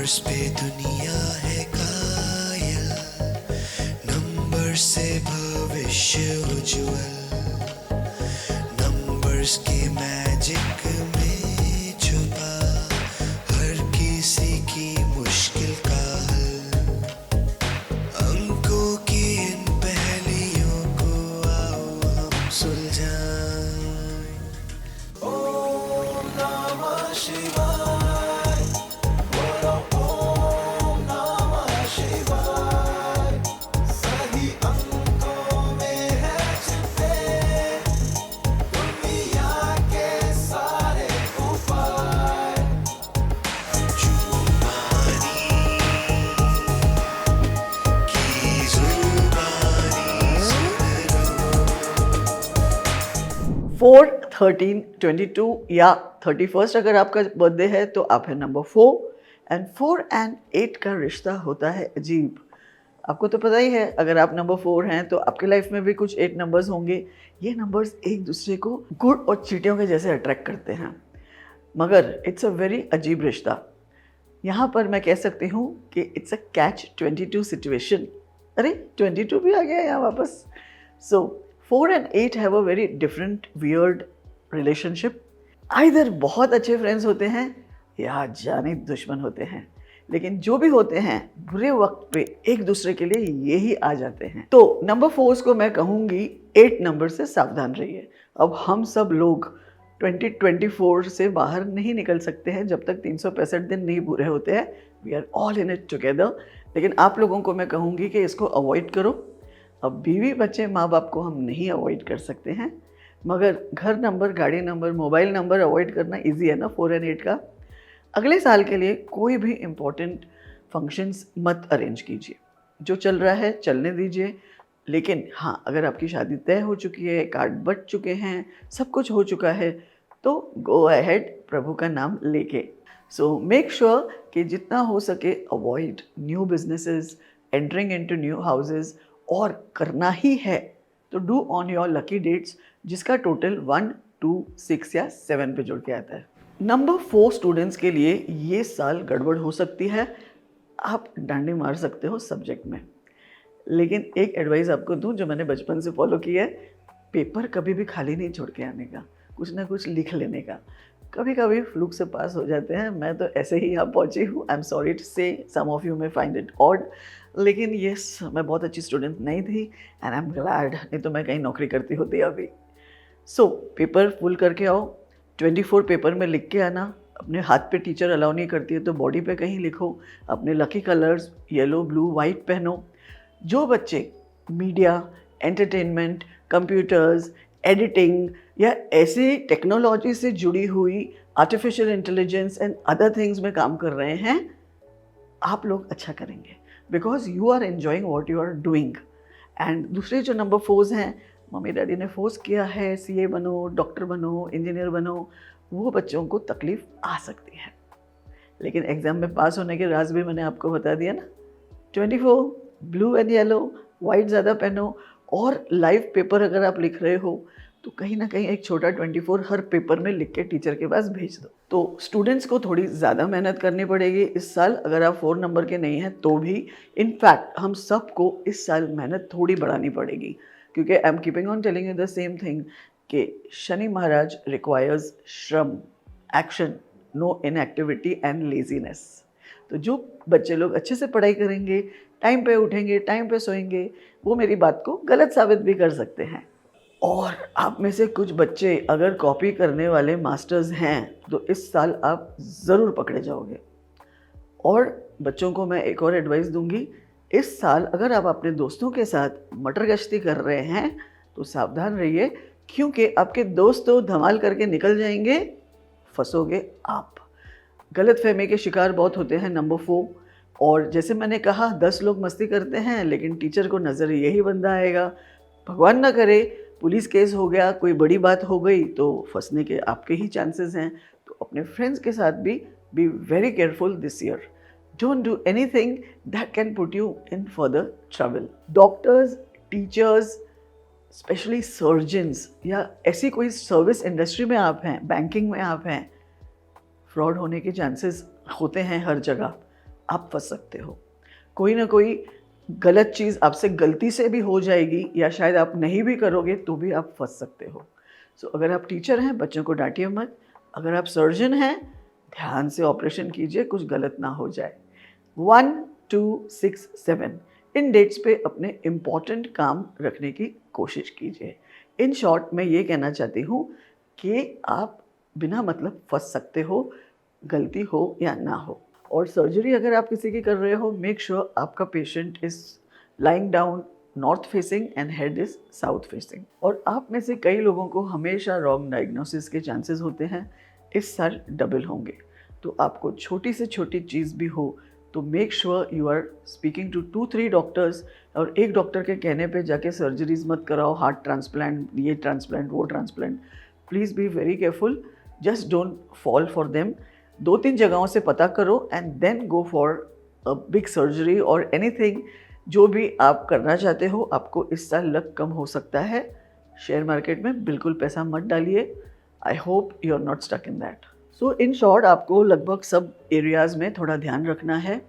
Numbers पे दुनिया है कायल, नंबर से भविष्य उज्जवल, नंबर्स के मैजिक में छुपा हर किसी की मुश्किल का हल। अंकों की इन पहेलियों को आओ हम सुलझाएं। ओम नमः शिवाय, बोलो ओम नमः शिवाय। सही अंकों में है छिपे दुनिया के सारे उपाय। जुबानी की जुबानी सुन लो। 4, 13, 22 या 31 अगर आपका बर्थडे है तो आप है नंबर 4 एंड 4 एंड 8 का रिश्ता होता है अजीब। आपको तो पता ही है, अगर आप नंबर 4 हैं तो आपकी लाइफ में भी कुछ 8 नंबर्स होंगे। ये नंबर्स एक दूसरे को गुड़ और चींटियों के जैसे अट्रैक्ट करते हैं, मगर इट्स अ वेरी अजीब रिश्ता। यहाँ पर मैं कह सकती हूँ कि इट्स अ कैच 22 सिचुएशन। अरे 22 भी आ गया यहाँ वापस। सो 4 and 8 have a very different weird relationship. Either बहुत अच्छे फ्रेंड्स होते हैं या जाने दुश्मन होते हैं, लेकिन जो भी होते हैं बुरे वक्त पे एक दूसरे के लिए यही आ जाते हैं। तो नंबर 4 को मैं कहूँगी 8 नंबर से सावधान रहिए। अब हम सब लोग 2024 से बाहर नहीं निकल सकते हैं जब तक 365 दिन नहीं पूरे होते हैं। We are all in it together. लेकिन आप लोगों को मैं कहूँगी कि इसको अवॉइड करो। अब बीवी बच्चे माँ बाप को हम नहीं अवॉइड कर सकते हैं, मगर घर नंबर, गाड़ी नंबर, मोबाइल नंबर अवॉइड करना इजी है ना 4 एंड 8 का। अगले साल के लिए कोई भी इम्पोर्टेंट फंक्शंस मत अरेंज कीजिए। जो चल रहा है चलने दीजिए। लेकिन हाँ, अगर आपकी शादी तय हो चुकी है, कार्ड बट चुके हैं, सब कुछ हो चुका है, तो गो अहेड प्रभु का नाम लेके। सो मेक श्योर कि जितना हो सके avoid new businesses, entering into new houses, और करना ही है तो do on your lucky dates जिसका टोटल 1, 2, 6 या 7 पे जुड़ के आता है। नंबर 4 स्टूडेंट्स के लिए ये साल गड़बड़ हो सकती है। आप डांडी मार सकते हो सब्जेक्ट में, लेकिन एक एडवाइस आपको दूं जो मैंने बचपन से फॉलो की है, पेपर कभी भी खाली नहीं छोड़ के आने का, कुछ ना कुछ लिख लेने का। कभी कभी फ्लूक से पास हो जाते हैं, मैं तो ऐसे ही यहाँ पहुँची हूँ। I am sorry to say some of you may find it odd, लेकिन येस, मैं बहुत अच्छी स्टूडेंट नहीं थी एंड आई एम ग्लैड, नहीं तो मैं कहीं नौकरी करती होती अभी। सो पेपर फुल करके आओ। 24 पेपर में लिख के आना। अपने हाथ पे टीचर अलाउ नहीं करती है तो बॉडी पे कहीं लिखो। अपने lucky colours yellow, blue, white पहनो। जो बच्चे मीडिया, एंटरटेनमेंट, कंप्यूटर्स, एडिटिंग या ऐसी टेक्नोलॉजी से जुड़ी हुई artificial intelligence and other things में काम कर रहे हैं, आप लोग अच्छा करेंगे because you are enjoying what you are doing. And दूसरे जो नंबर 4 हैं, मम्मी डैडी ने फोर्स किया है सीए बनो, डॉक्टर बनो, इंजीनियर बनो, वो बच्चों को तकलीफ आ सकती है। लेकिन एग्ज़ाम में पास होने के राज भी मैंने आपको बता दिया ना। 24 ब्लू एंड येलो, वाइट ज़्यादा पहनो। और लाइव पेपर अगर आप लिख रहे हो तो कहीं ना कहीं एक छोटा 24 हर पेपर में लिख के टीचर के पास भेज दो। तो स्टूडेंट्स को थोड़ी ज़्यादा मेहनत करनी पड़ेगी इस साल, अगर आप 4 नंबर के नहीं हैं तो भी। इनफैक्ट हम सबको इस साल मेहनत थोड़ी बढ़ानी पड़ेगी, क्योंकि I am keeping on telling you the same thing कि शनि महाराज रिक्वायर्स श्रम, action, no inactivity and laziness. तो जो बच्चे लोग अच्छे से पढ़ाई करेंगे, टाइम पे उठेंगे, टाइम पे सोएंगे, वो मेरी बात को गलत साबित भी कर सकते हैं। और आप में से कुछ बच्चे अगर कॉपी करने वाले मास्टर्स हैं तो इस साल आप ज़रूर पकड़े जाओगे। और बच्चों को मैं एक और एडवाइस दूंगी, इस साल अगर आप अपने दोस्तों के साथ मटर गश्ती कर रहे हैं तो सावधान रहिए, क्योंकि आपके दोस्त तो धमाल करके निकल जाएंगे, फंसोगे आप। गलत फहमी के शिकार बहुत होते हैं नंबर 4। और जैसे मैंने कहा, 10 लोग मस्ती करते हैं लेकिन टीचर को नज़र यही बंदा आएगा। भगवान ना करे पुलिस केस हो गया, कोई बड़ी बात हो गई तो फंसने के आपके ही चांसेस हैं। तो अपने फ्रेंड्स के साथ भी B very careful this year. Don't do anything that can put you in further trouble. Doctors, teachers, specially surgeons या ऐसी कोई सर्विस इंडस्ट्री में आप हैं, बैंकिंग में आप हैं, फ्रॉड होने के चांसेस होते हैं हर जगह। आप फंस सकते हो। कोई ना कोई गलत चीज़ आपसे गलती से भी हो जाएगी या शायद आप नहीं भी करोगे तो भी आप फंस सकते हो। सो अगर आप टीचर हैं, बच्चों को डांटिए मत। अगर आप सर्जन हैं, ध्यान से ऑपरेशन कीजिए, कुछ गलत ना हो जाए। 1, 2, 6, 7 इन डेट्स पे अपने इम्पॉर्टेंट काम रखने की कोशिश कीजिए। इन शॉर्ट मैं ये कहना चाहती हूँ कि आप बिना मतलब फंस सकते हो, गलती हो या ना हो। और सर्जरी अगर आप किसी की कर रहे हो, मेक श्योर आपका patient is lying down north facing and head is south facing. और आप में से कई लोगों को हमेशा रॉन्ग डायग्नोसिस के चांसेस होते हैं, इस साल डबल होंगे। तो आपको छोटी से छोटी चीज़ भी हो तो make sure you are speaking to 2-3 doctors, और एक डॉक्टर के कहने पे जाके सर्जरीज मत कराओ, हार्ट ट्रांसप्लांट, ये ट्रांसप्लांट, वो transplant. Please be very careful, just don't fall for them. 2-3 जगहों से पता करो and then go for a big surgery और एनीथिंग जो भी आप करना चाहते हो। आपको इस साल लक कम हो सकता है। शेयर मार्केट में बिल्कुल पैसा मत डालिए। I hope you are not stuck in that. So in short आपको लगभग सब एरियाज़ में थोड़ा ध्यान रखना है।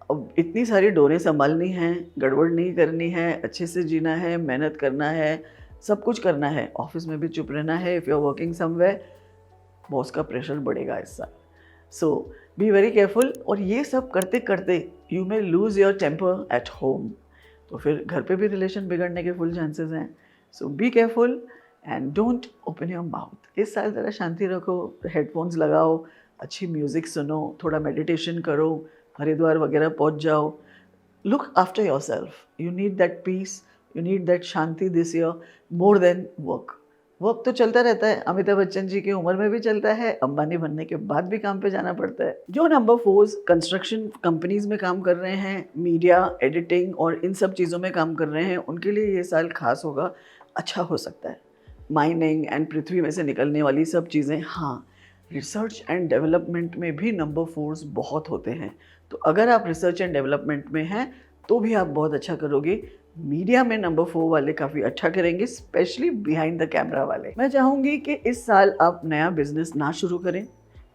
अब इतनी सारी डोरें संभालनी हैं, गड़बड़ नहीं करनी है, अच्छे से जीना है, मेहनत करना है, सब कुछ करना है। ऑफिस में भी चुप रहना है। If you are working somewhere, boss का प्रेशर बढ़ेगा इस साल। So be very careful. और ये सब करते करते you may lose your temper at home, तो फिर घर पे भी रिलेशन बिगड़ने के फुल चांसेस हैं। So be careful and don't open your mouth. इस साल ज़रा शांति रखो, हेडफोन्स लगाओ, अच्छी म्यूज़िक सुनो, थोड़ा मेडिटेशन करो, हरिद्वार वगैरह पहुंच जाओ। Look after yourself, you need that peace, you need that शांति this year more than work. Work तो चलता रहता है, अमिताभ बच्चन जी की उम्र में भी चलता है, अंबानी बनने के बाद भी काम पे जाना पड़ता है। जो नंबर 4 कंस्ट्रक्शन कंपनीज में काम कर रहे हैं, मीडिया, एडिटिंग और इन सब चीज़ों में काम कर रहे हैं, उनके लिए ये साल खास होगा, अच्छा हो सकता है। माइनिंग एंड पृथ्वी में से निकलने वाली सब चीज़ें, हाँ, रिसर्च एंड डेवलपमेंट में भी नंबर 4 बहुत होते हैं। तो अगर आप रिसर्च एंड डेवलपमेंट में हैं तो भी आप बहुत अच्छा करोगे। मीडिया में नंबर 4 वाले काफ़ी अच्छा करेंगे, स्पेशली बिहाइंड द कैमरा वाले। मैं चाहूँगी कि इस साल आप नया बिजनेस ना शुरू करें,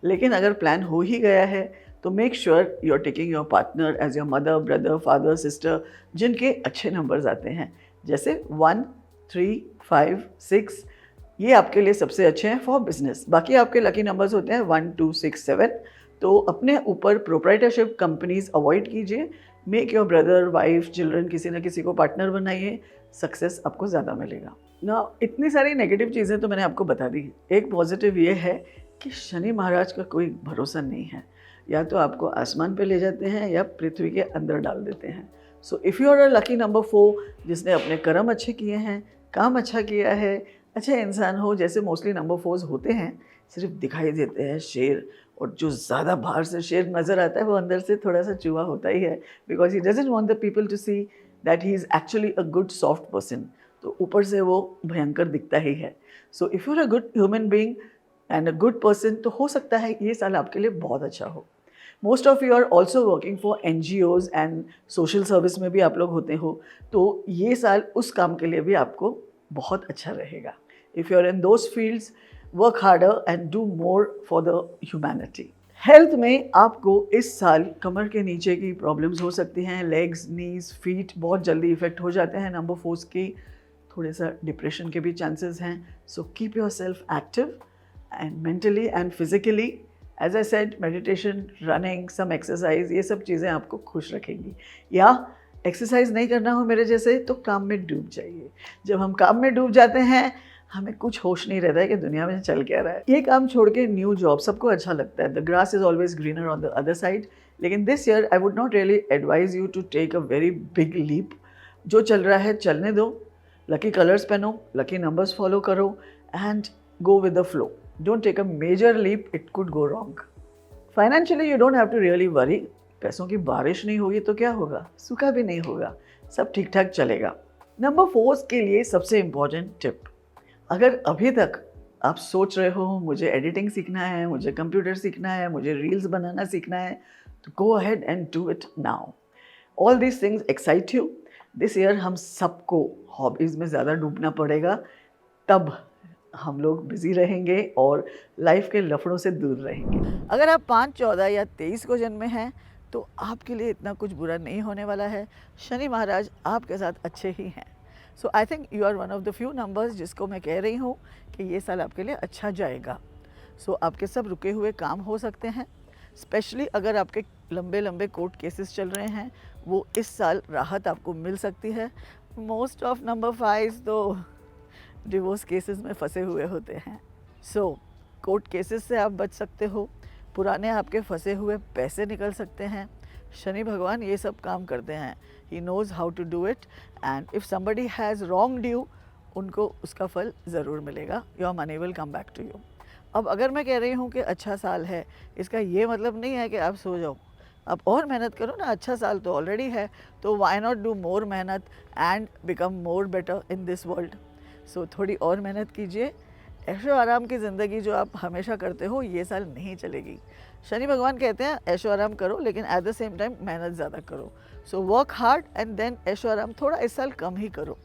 लेकिन अगर प्लान हो ही गया है तो make sure you are taking your partner as your mother, brother, father, sister, जिनके अच्छे नंबर्स आते हैं, जैसे 1, 3, 5, 6। ये आपके लिए सबसे अच्छे हैं फॉर बिजनेस। बाकी आपके लकी नंबर्स होते हैं 1, 2, 6, 7। तो अपने ऊपर प्रोप्राइटरशिप कंपनीज अवॉइड कीजिए। Make your brother, wife, children, किसी न किसी को पार्टनर बनाइए, सक्सेस आपको ज़्यादा मिलेगा ना। इतनी सारी नेगेटिव चीज़ें तो मैंने आपको बता दी। एक पॉजिटिव ये है कि शनि महाराज का कोई भरोसा नहीं है, या तो आपको आसमान पे ले जाते हैं या पृथ्वी के अंदर डाल देते हैं। So if you are a lucky number 4 जिसने अपने कर्म अच्छे किए हैं, काम अच्छा किया है, अच्छे इंसान हो, जैसे मोस्टली नंबर 4 होते हैं, सिर्फ दिखाई देते हैं शेर, और जो ज़्यादा बाहर से शेर नज़र आता है वो अंदर से थोड़ा सा चूहा होता ही है, because he doesn't want the people to see that he is actually a good soft person. तो ऊपर से वो भयंकर दिखता ही है। So if you are a good human being and a good person, तो हो सकता है ये साल आपके लिए बहुत अच्छा हो। Most of you are also working for NGOs and social service में भी आप लोग होते हो, तो ये साल उस काम के लिए भी आपको बहुत अच्छा रहेगा। If you are in those fields, work harder and do more for the humanity. Health में आपको इस साल कमर के नीचे की प्रॉब्लम्स हो सकती हैं, लेग्स, नीज, फीट बहुत जल्दी इफेक्ट हो जाते हैं नंबर 4 की। थोड़े सा डिप्रेशन के भी चांसेस हैं। So keep yourself active and mentally and physically. As I said, meditation, running, some exercise, ये सब चीज़ें आपको खुश रखेंगी। या एक्सरसाइज नहीं करना हो मेरे जैसे तो काम में डूब जाइए। जब हम काम में डूब जाते हैं हमें कुछ होश नहीं रहता है कि दुनिया में चल क्या रहा है। ये काम छोड़ के न्यू जॉब, सबको अच्छा लगता है, the grass is always greener on the other side. लेकिन this year I would not really advise you to take a very big leap. जो चल रहा है चलने दो, लकी कलर्स पहनो, लकी नंबर्स फॉलो करो and go with the flow. Don't take a major leap, it could go wrong. Financially you don't have to really worry. पैसों की बारिश नहीं होगी तो क्या होगा, सूखा भी नहीं होगा, सब ठीक ठाक चलेगा। नंबर 4 के लिए सबसे इम्पॉर्टेंट टिप, अगर अभी तक आप सोच रहे हो मुझे एडिटिंग सीखना है, मुझे कंप्यूटर सीखना है, मुझे रील्स बनाना सीखना है, तो go ahead and do it now. All these things excite you. This year हम सबको हॉबीज़ में ज़्यादा डूबना पड़ेगा, तब हम लोग बिजी रहेंगे और लाइफ के लफड़ों से दूर रहेंगे। अगर आप 5, 14 या 23 को जन्मे हैं तो आपके लिए इतना कुछ बुरा नहीं होने वाला है। शनि महाराज आपके साथ अच्छे ही हैं। So I think you are one of the few numbers जिसको मैं कह रही हूँ कि ये साल आपके लिए अच्छा जाएगा। सो आपके सब रुके हुए काम हो सकते हैं, स्पेशली अगर आपके लंबे लंबे कोर्ट केसेस चल रहे हैं, वो इस साल राहत आपको मिल सकती है। मोस्ट ऑफ नंबर 5 तो डिवोर्स केसेस में फंसे हुए होते हैं। सो कोर्ट केसेस से आप बच सकते हो, पुराने आपके फंसे हुए पैसे निकल सकते हैं। शनि भगवान ये सब काम करते हैं, he knows how to do it, and if somebody has wronged you, उनको उसका फल ज़रूर मिलेगा। Your money will come back to you. अब अगर मैं कह रही हूँ कि अच्छा साल है, इसका ये मतलब नहीं है कि आप सो जाओ, आप और मेहनत करो ना। अच्छा साल तो ऑलरेडी है, तो वाई नॉट डू मोर मेहनत and become more better in this world. So थोड़ी और मेहनत कीजिए। ऐशो आराम की ज़िंदगी जो आप हमेशा करते हो, ये साल नहीं चलेगी। शनि भगवान कहते हैं ऐशो आराम करो, लेकिन एट द सेम टाइम मेहनत ज़्यादा करो। So work hard and then ऐशो आराम थोड़ा इस साल कम ही करो।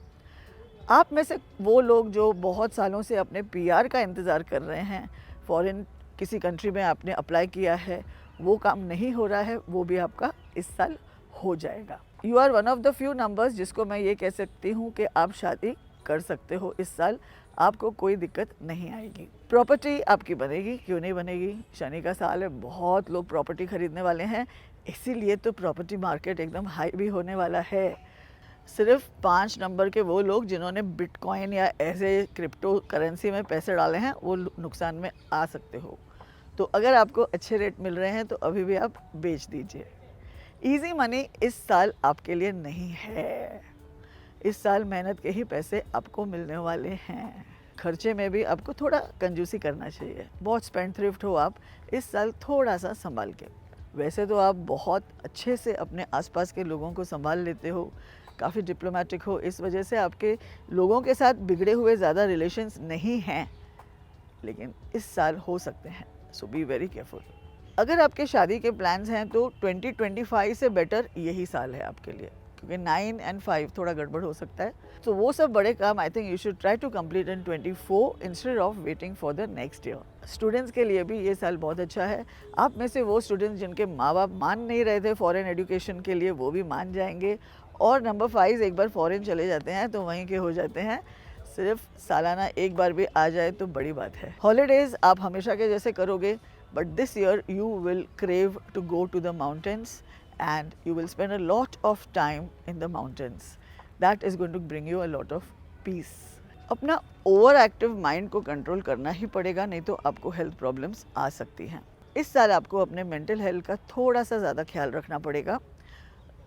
आप में से वो लोग जो बहुत सालों से अपने पीआर का इंतज़ार कर रहे हैं, फॉरेन किसी कंट्री में आपने अप्लाई किया है, वो काम नहीं हो रहा है, वो भी आपका इस साल हो जाएगा। You are one of the few numbers जिसको मैं ये कह सकती हूँ कि आप शादी कर सकते हो इस साल, आपको कोई दिक्कत नहीं आएगी। प्रॉपर्टी आपकी बनेगी, क्यों नहीं बनेगी? शनि का साल है, बहुत लोग प्रॉपर्टी खरीदने वाले हैं, इसीलिए तो प्रॉपर्टी मार्केट एकदम हाई भी होने वाला है। सिर्फ 5 नंबर के वो लोग जिन्होंने बिटकॉइन या ऐसे क्रिप्टो करेंसी में पैसे डाले हैं, वो नुकसान में आ सकते हो। तो अगर आपको अच्छे रेट मिल रहे हैं तो अभी भी आप बेच दीजिए। इजी मनी इस साल आपके लिए नहीं है। इस साल मेहनत के ही पैसे आपको मिलने वाले हैं। खर्चे में भी आपको थोड़ा कंजूसी करना चाहिए। बहुत स्पेंड थ्रिफ्ट हो आप इस साल, थोड़ा सा संभाल के। वैसे तो आप बहुत अच्छे से अपने आसपास के लोगों को संभाल लेते हो, काफ़ी डिप्लोमेटिक हो, इस वजह से आपके लोगों के साथ बिगड़े हुए ज़्यादा रिलेशंस नहीं हैं, लेकिन इस साल हो सकते हैं। So be very careful. अगर आपके शादी के प्लान्स हैं तो 2025 से बेटर यही साल है आपके लिए, क्योंकि 9 और 5 थोड़ा गड़बड़ हो सकता है। तो वो सब बड़े काम I think you should try to complete in 24 instead of waiting for the next year. Students के लिए भी ये साल बहुत अच्छा है। आप में से वो स्टूडेंट्स जिनके माँ बाप मान नहीं रहे थे फॉरेन एजुकेशन के लिए, वो भी मान जाएंगे। और नंबर 5 एक बार फॉरेन चले जाते हैं तो वहीं के हो जाते हैं। सिर्फ सालाना एक बार भी आ जाए तो बड़ी बात है। हॉलीडेज़ आप हमेशा के जैसे करोगे, but this year you will crave to go to the mountains and you will spend a lot of time in the mountains. That is going to bring you a lot of peace. अपना over active mind को control करना ही पड़ेगा, नहीं तो आपको health problems आ सकती हैं। इस साल आपको अपने मेंटल हेल्थ का थोड़ा सा ज़्यादा ख्याल रखना पड़ेगा।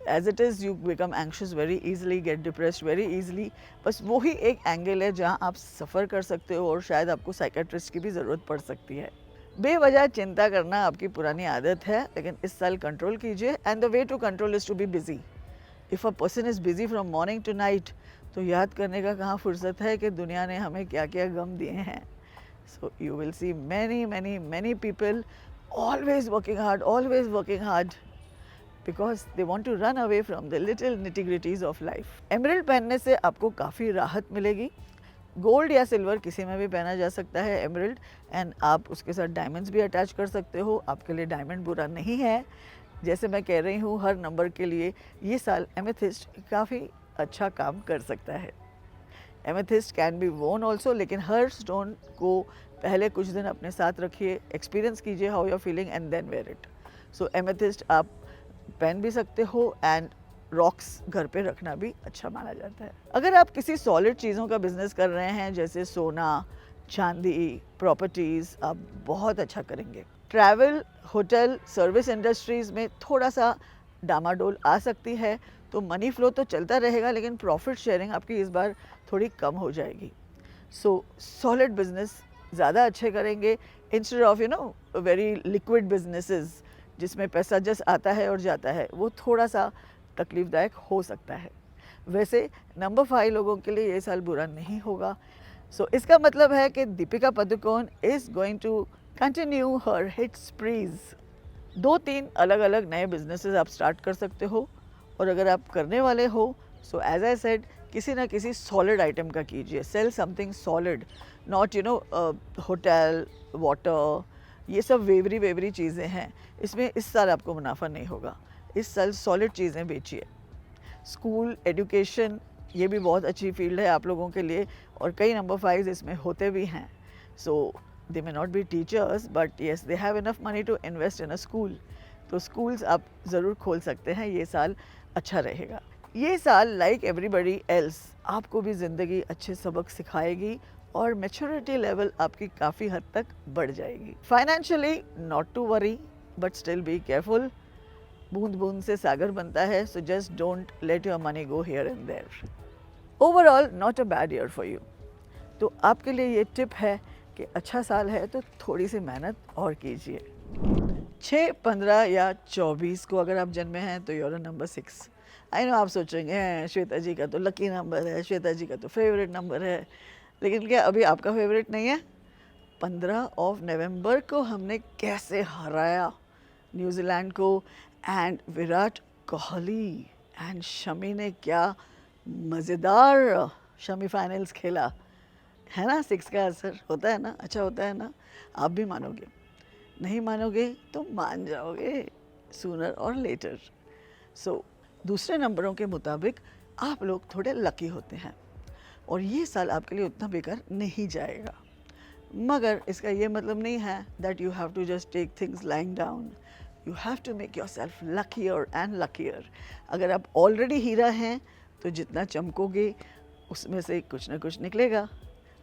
As it is you become anxious very easily, get depressed very easily. बस वही एक एंगल है जहाँ आप सफ़र कर सकते हो और शायद आपको साइकेट्रिस्ट की भी ज़रूरत पड़ सकती है। बेवजह चिंता करना आपकी पुरानी आदत है, लेकिन इस साल कंट्रोल कीजिए। And the way to control is to be busy. If a person is busy from morning to night, तो याद करने का कहाँ फुर्सत है कि दुनिया ने हमें क्या क्या गम दिए हैं। So you will see many many many people always working hard because they want to run away from the little nitty-gritties of life. Emerald पहनने से आपको काफ़ी राहत मिलेगी। गोल्ड या सिल्वर किसी में भी पहना जा सकता है एमरल्ड, एंड आप उसके साथ डायमंड्स भी अटैच कर सकते हो। आपके लिए डायमंड बुरा नहीं है। जैसे मैं कह रही हूँ, हर नंबर के लिए ये साल एमेथिस्ट काफ़ी अच्छा काम कर सकता है। एमेथिस्ट कैन बी वोन ऑल्सो, लेकिन हर स्टोन को पहले कुछ दिन अपने साथ रखिए, एक्सपीरियंस कीजिए how you are feeling and then wear it. So amethyst आप पहन भी सकते हो, एंड रॉक्स घर पे रखना भी अच्छा माना जाता है। अगर आप किसी सॉलिड चीज़ों का बिजनेस कर रहे हैं, जैसे सोना, चांदी, प्रॉपर्टीज़, आप बहुत अच्छा करेंगे। ट्रैवल, होटल, सर्विस इंडस्ट्रीज़ में थोड़ा सा डामाडोल आ सकती है, तो मनी फ्लो तो चलता रहेगा, लेकिन प्रॉफिट शेयरिंग आपकी इस बार थोड़ी कम हो जाएगी। सो सॉलिड बिजनेस ज़्यादा अच्छे करेंगे, instead of very liquid businesses जिसमें पैसा जस्ट आता है और जाता है, वो थोड़ा सा तकलीफ़दायक हो सकता है। वैसे नंबर 5 लोगों के लिए ये साल बुरा नहीं होगा। सो इसका मतलब है कि Deepika Padukone is going to continue her hit sprees. 2-3 अलग अलग नए बिजनेसेस आप स्टार्ट कर सकते हो, और अगर आप करने वाले हो, सो एज आई सेड, किसी ना किसी सॉलिड आइटम का कीजिए। Sell something solid, not hotel, water, ये सब वेवरी वेवरी चीज़ें हैं, इसमें इस साल आपको मुनाफा नहीं होगा। इस साल सॉलिड चीज़ें बेचिए। स्कूल, एजुकेशन, ये भी बहुत अच्छी फील्ड है आप लोगों के लिए, और कई नंबर 5 इसमें होते भी हैं। So they may not be teachers but yes they have enough money to invest in a school. तो स्कूल्स आप ज़रूर खोल सकते हैं, ये साल अच्छा रहेगा। ये साल लाइक एवरीबडी एल्स आपको भी ज़िंदगी अच्छे सबक सिखाएगी और मैच्योरिटी लेवल आपकी काफ़ी हद तक बढ़ जाएगी। Financially not to worry but still be careful. बूंद बूंद से सागर बनता है, so just don't let your money go here and there. Overall not a bad year for you. तो आपके लिए ये टिप है कि अच्छा साल है तो थोड़ी सी मेहनत और कीजिए। 6, 15 या 24 को अगर आप जन्मे हैं तो यूर नंबर 6। आई नो आप सोचेंगे श्वेता जी का तो लकी नंबर है, श्वेता जी का तो फेवरेट नंबर है, लेकिन क्या अभी आपका फेवरेट नहीं है? 15 ऑफ नवंबर को हमने कैसे हराया न्यूजीलैंड को, एंड विराट कोहली एंड शमी ने क्या मज़ेदार शमी फाइनल्स खेला है ना। 6 का असर होता है ना, अच्छा होता है ना। आप भी मानोगे, नहीं मानोगे तो मान जाओगे सूनर और लेटर। सो दूसरे नंबरों के मुताबिक आप लोग थोड़े लकी होते हैं और ये साल आपके लिए उतना बेकार नहीं जाएगा। मगर इसका ये मतलब नहीं है that you have to just take things lying down. You have to make yourself luckier and luckier. अगर आप ऑलरेडी हीरा हैं तो जितना चमकोगे उसमें से कुछ ना कुछ निकलेगा।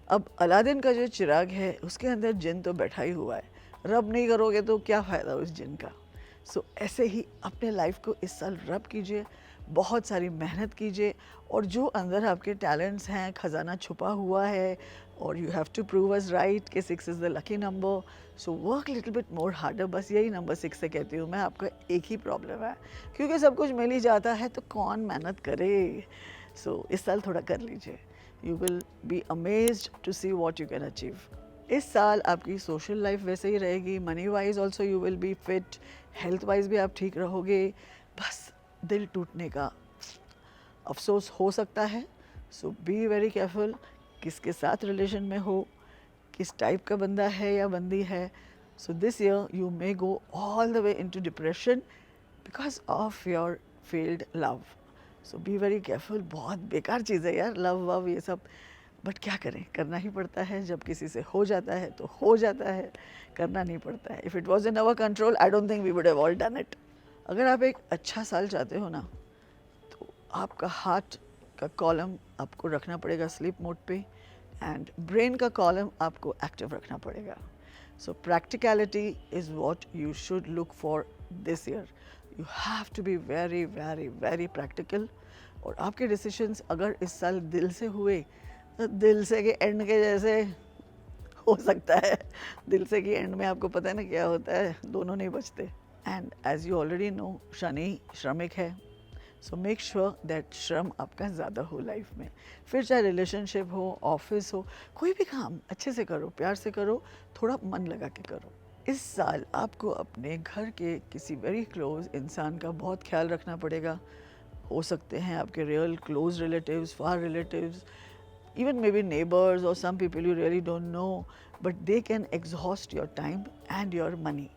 अब अलादीन का जो चिराग है उसके अंदर जिन तो बैठा ही हुआ है, रब नहीं करोगे तो क्या फ़ायदा उस जिन का। सो ऐसे ही अपने लाइफ को इस साल रब कीजिए, बहुत सारी मेहनत कीजिए, और जो अंदर आपके टैलेंट्स हैं, खजाना छुपा हुआ है, और you have to prove us right कि 6 is the lucky number. So work little bit more harder. बस यही नंबर 6 से कहती हूँ मैं, आपका एक ही प्रॉब्लम है क्योंकि सब कुछ मिल ही जाता है तो कौन मेहनत करे। सो इस साल थोड़ा कर लीजिए, you will be amazed to see what you can achieve. इस साल आपकी सोशल लाइफ वैसे ही रहेगी, money wise also you will be fit, health wise भी आप ठीक रहोगे। बस दिल टूटने का अफसोस हो सकता है, सो बी वेरी केयरफुल किसके साथ रिलेशन में हो, किस टाइप का बंदा है या बंदी है। So this year you may go all the way into depression because of your failed love. So be very careful. बहुत बेकार चीज़ है यार लव वव ये सब, बट क्या करें, करना ही पड़ता है। जब किसी से हो जाता है तो हो जाता है, करना नहीं पड़ता है। If it was in our control I don't think we would have all done it. अगर आप एक अच्छा साल चाहते हो ना तो आपका हार्ट का कॉलम आपको रखना पड़ेगा स्लीप मोड पे, एंड ब्रेन का कॉलम आपको एक्टिव रखना पड़ेगा। So practicality is what you should look for this year. You have to be very very very practical, और आपके डिसीशंस अगर इस साल दिल से हुए तो दिल से के एंड के जैसे हो सकता है। दिल से की एंड में आपको पता है ना क्या होता है, दोनों नहीं बचते। And as you already know Shani श्रमिक है, सो मेक श्योर दैट श्रम आपका ज़्यादा हो लाइफ में। फिर चाहे रिलेशनशिप हो, ऑफिस हो, कोई भी काम अच्छे से करो, प्यार से करो, थोड़ा मन लगा के करो। इस साल आपको अपने घर के किसी वेरी क्लोज इंसान का बहुत ख्याल रखना पड़ेगा। हो सकते हैं आपके real close relatives, far relatives, even maybe neighbors or some people you really don't know, but they can exhaust your time and your money.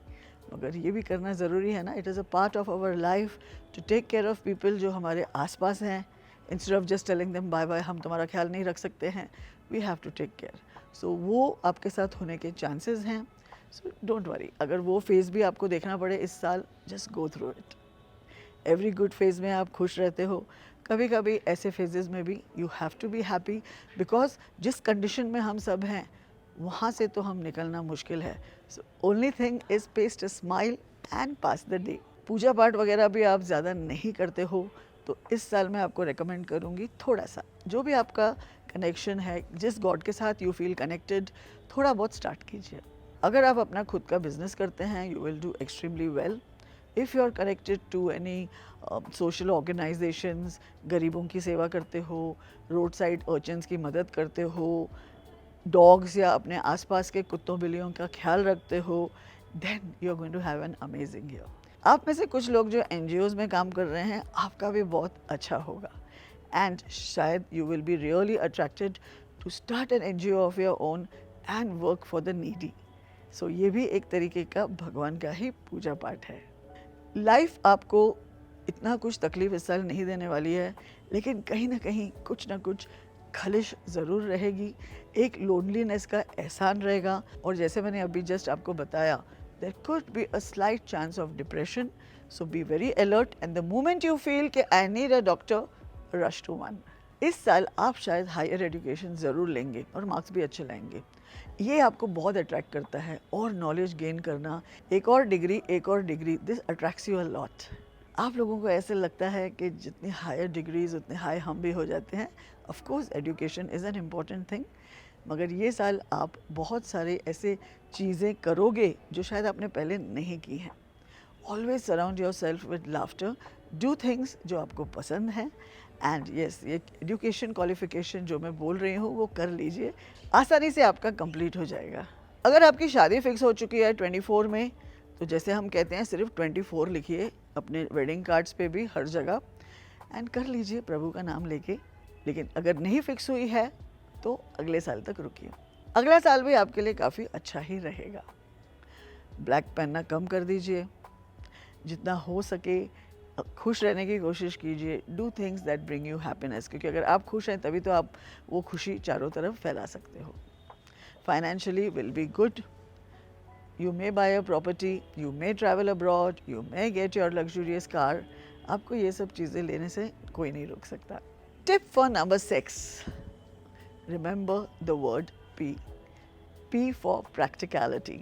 मगर ये भी करना ज़रूरी है ना, it is a part of our life to take care of people जो हमारे आसपास हैं। Instead of just telling them bye bye, हम तुम्हारा ख्याल नहीं रख सकते हैं, we have to take care. So वो आपके साथ होने के चांसेस हैं, सो डोंट वरी। अगर वो फेज़ भी आपको देखना पड़े इस साल, just go through it. Every good phase में आप खुश रहते हो, कभी कभी ऐसे फेजेस में भी you have to be happy, because जिस कंडीशन में हम सब हैं वहाँ से तो हम निकलना मुश्किल है। So only thing is paste a smile and pass the day. पूजा पाठ वगैरह भी आप ज़्यादा नहीं करते हो तो इस साल मैं आपको रेकमेंड करूँगी थोड़ा सा, जो भी आपका कनेक्शन है, जिस गॉड के साथ यू फील कनेक्टेड, थोड़ा बहुत स्टार्ट कीजिए। अगर आप अपना खुद का बिजनेस करते हैं, you will do extremely well. If you are connected to any social organisations, गरीबों की सेवा करते हो, रोड साइड अर्चन्स की मदद करते हो, डॉग्स या अपने आसपास के कुत्तों बिल्लियों का ख्याल रखते हो, then you are going to have an amazing year. आप में से कुछ लोग जो NGOs में काम कर रहे हैं, आपका भी बहुत अच्छा होगा, एंड शायद you will be really attracted to start an NGO of your own and work for the needy. So ये भी एक तरीके का भगवान का ही पूजा पाठ है। लाइफ आपको इतना कुछ तकलीफ इस साल नहीं देने वाली है, लेकिन कहीं ना कहीं कुछ ना कुछ खलिश ज़रूर रहेगी, एक लोनलीनेस का एहसान रहेगा। और जैसे मैंने अभी जस्ट आपको बताया, there could be a slight chance of depression, so be very alert and the moment you feel कि I need a doctor, rush to one. इस साल आप शायद हायर एजुकेशन ज़रूर लेंगे और मार्क्स भी अच्छे लाएंगे, ये आपको बहुत अट्रैक्ट करता है। और नॉलेज गेन करना, एक और degree, this attracts you a lot. आप लोगों को ऐसे लगता है कि जितनी हायर डिग्रीज उतने हाई हम भी हो जाते हैं। Of course education is an important thing, मगर ये साल आप बहुत सारे ऐसे चीज़ें करोगे जो शायद आपने पहले नहीं की हैं। Always surround your self with laughter, do things जो आपको पसंद हैं, एंड येस ये एजुकेशन क्वालिफिकेशन जो मैं बोल रही हूँ वो कर लीजिए, आसानी से आपका कंप्लीट हो जाएगा। अगर आपकी शादी फिक्स हो चुकी है 24 में, तो जैसे हम कहते हैं सिर्फ 24 लिखिए अपने वेडिंग कार्ड्स पे भी, हर जगह, एंड कर लीजिए प्रभु का नाम लेके। लेकिन अगर नहीं फिक्स हुई है तो अगले साल तक रुकिए, अगला साल भी आपके लिए काफ़ी अच्छा ही रहेगा। ब्लैक पहनना कम कर दीजिए, जितना हो सके खुश रहने की कोशिश कीजिए। Do things that bring you happiness, क्योंकि अगर आप खुश हैं तभी तो आप वो खुशी चारों तरफ फैला सकते हो। Financially will be good, you may buy a property, you may travel abroad, you may get your luxurious car. आपको ये सब चीज़ें लेने से कोई नहीं रोक सकता। Tip for number 6. Remember the word P. P for practicality.